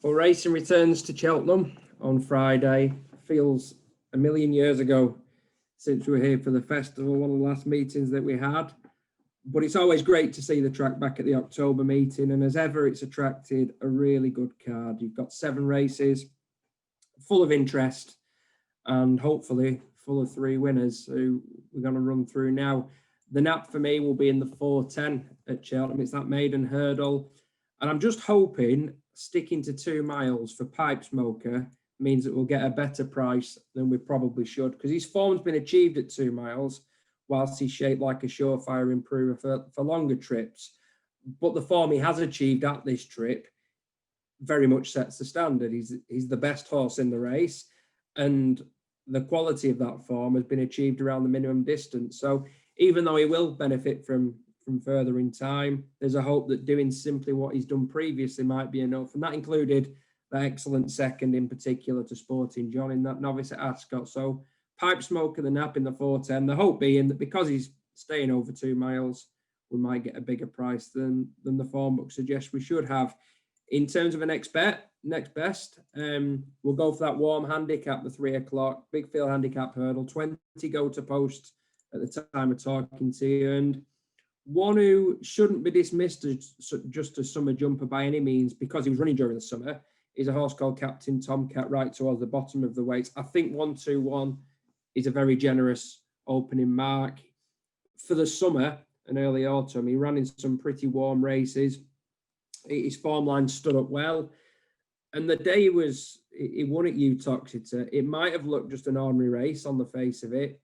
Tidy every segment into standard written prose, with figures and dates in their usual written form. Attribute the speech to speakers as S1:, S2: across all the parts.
S1: Well, racing returns to Cheltenham on Friday. Feels a million years ago since we were here for the festival, one of the last meetings that we had. But it's always great to see the track back at the October meeting. And as ever, it's attracted a really good card. You've got 7 races full of interest and hopefully full of 3 winners who we're going to run through now. The nap for me will be in the 4:10 at Cheltenham. It's that maiden hurdle. And I'm just hoping sticking to 2 miles for Pipe Smoker means that we'll get a better price than we probably should, because his form's been achieved at 2 miles, whilst he's shaped like a surefire improver for longer trips. But the form he has achieved at this trip very much sets the standard. He's the best horse in the race, and the quality of that form has been achieved around the minimum distance. So even though he will benefit from further in time, there's a hope that doing simply what he's done previously might be enough. And that included that excellent second in particular to Sporting John in that novice at Ascot. So Pipe Smoker, the nap in the 4:10, the hope being that because he's staying over 2 miles, we might get a bigger price than the form book suggests we should have. In terms of a next best, we'll go for that warm handicap, the 3 o'clock, big field handicap hurdle, 20 go to post at the time of talking to you. And one who shouldn't be dismissed as just a summer jumper by any means, because he was running during the summer, is a horse called Captain Tomcat, right towards the bottom of the weights. I think 1-2-1 is a very generous opening mark. For the summer and early autumn, he ran in some pretty warm races. His form line stood up well. And the day he won at Utoxeter, it might have looked just an ordinary race on the face of it,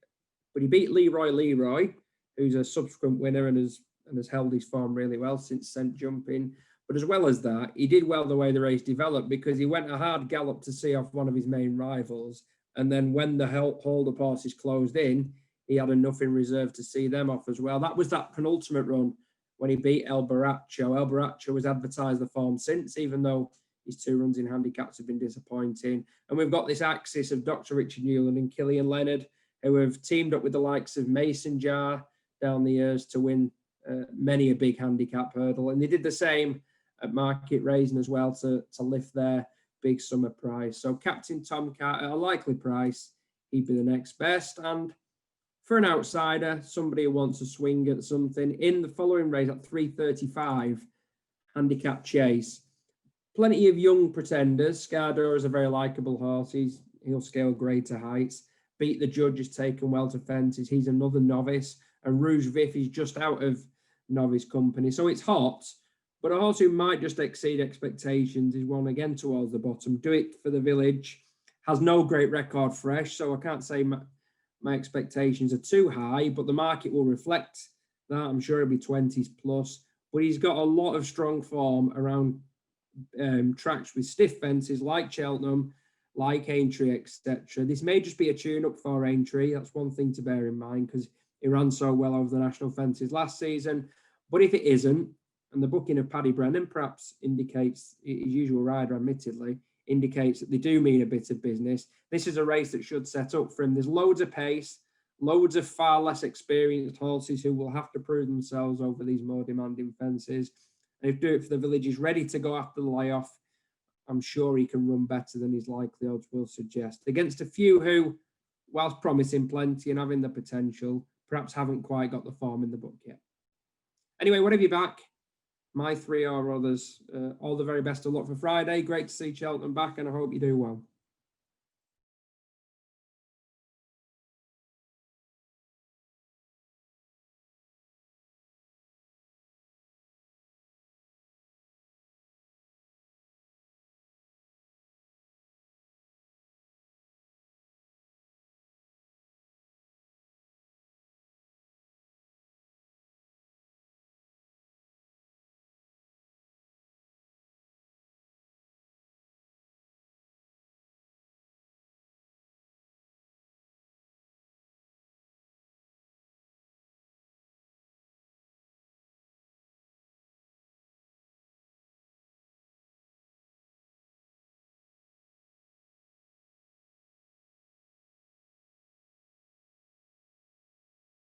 S1: but he beat Leroy, who's a subsequent winner and has held his form really well since St. Jumping. But as well as that, he did well the way the race developed, because he went a hard gallop to see off one of his main rivals. And then when the hold of horses closed in, he had enough in reserve to see them off as well. That was that penultimate run when he beat El Baracho. El Baracho has advertised the form since, even though his 2 runs in handicaps have been disappointing. And we've got this axis of Dr. Richard Newland and Killian Leonard, who have teamed up with the likes of Mason Jar down the years to win many a big handicap hurdle. And they did the same at Market Raising as well to lift their big summer prize. So Captain Tomcat at a likely price, he'd be the next best. And for an outsider, somebody who wants to swing at something, in the following race at 3:35, handicap chase. Plenty of young pretenders. Scardor is a very likeable horse. He'll scale greater heights. Beat the Judge is taken well to fences. He's another novice. And Rouge Vif is just out of novice company. So it's hot, but a horse who might just exceed expectations is one again towards the bottom. Do It for the Village has no great record fresh, so I can't say my expectations are too high, but the market will reflect that. I'm sure it'll be 20s plus, but he's got a lot of strong form around tracks with stiff fences like Cheltenham, like Aintree, etc. This may just be a tune-up for Aintree. That's one thing to bear in mind, because he ran so well over the national fences last season. But if it isn't, and the booking of Paddy Brennan perhaps indicates, his usual rider admittedly, indicates that they do mean a bit of business, this is a race that should set up for him. There's loads of pace, loads of far less experienced horses who will have to prove themselves over these more demanding fences. And if Do It for the Village is ready to go after the layoff, I'm sure he can run better than his likely odds will suggest. Against a few who, whilst promising plenty and having the potential, perhaps haven't quite got the form in the book yet. Anyway, whatever you back, my 3 or others, all the very best of luck for Friday. Great to see Cheltenham back, and I hope you do well.